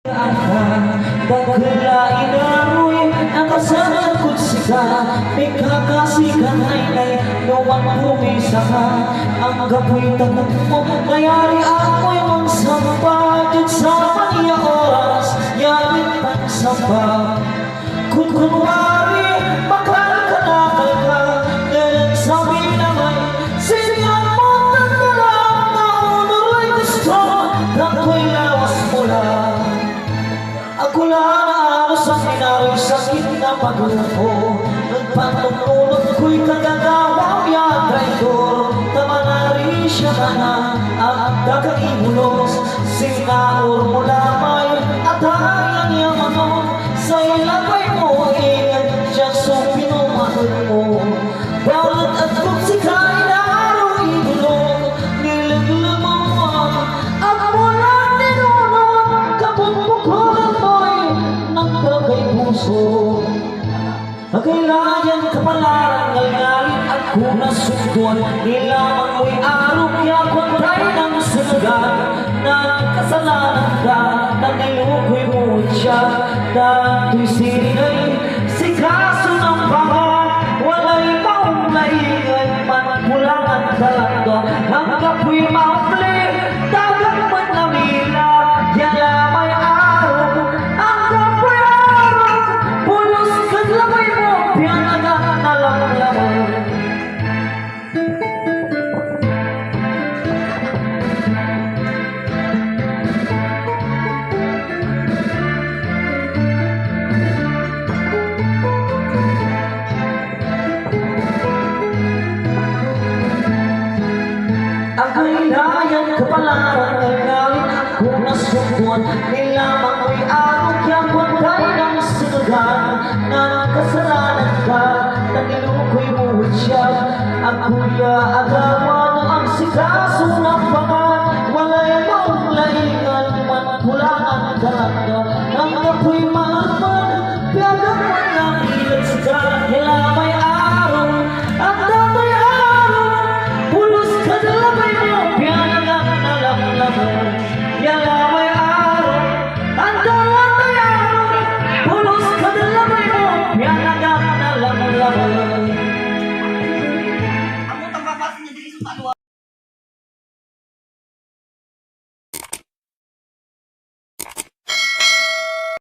Daglain aroy ang kasagod sika, may kakasikan ay luwang pumisa ka. Ang gapoy tagot mo, kayari ako'y magsamba. Diyot sa maniya oras, yamit pagsamba. Kung kunwari, makalkalakal ka, ngayon sabi naman, sinyan mo tagdalang na unuro'y gusto, ako'y lawas mo lang. Ako lang ano sa minaro'y sakit na paglupo, nagpatungulog ko'y kagagawang yatray ko. Tama na rin siya na ang dagaibulos, sinaor mo lamay at hayang yaman mo. Sa ilagay mo, ingat siya sa pinumahal mo. Bawat at kung sikay na araw ibulog, nilaglamang mo at mula ninunod, kapagpukulan mo'y nagdagay puso. Kailangan kapalaran, ngalngalin at kunasuduan, nilamang mo'y araw kaya kontray ng sunugan. Nagkasalanan ka, nangilukoy mo siya, dato'y sinay, si kaso ng pangan, walay maunglaingay, manpulangan talaga, ang kapo'y maupli, dagat man namila, yala may araw, ang kapo'y araw, pulos kadlamay mo, piyanaga na lang. Ang kailangan kapalaran, ngalngalin ako nasubuan, nilamang mo'y araw kaya kontay ng sunugan. Nagkasalanan ka, nangilukoy mo siya, ako'y agawan ang sikaso ng pangan, walay maunglaingan, manpulangan talaga, ang ako'y mahalman, piyagang man ng ilan sika, hila may araw, ang dato'y araw, pulos kadalabay mo, piyanagang nalamlaman, yala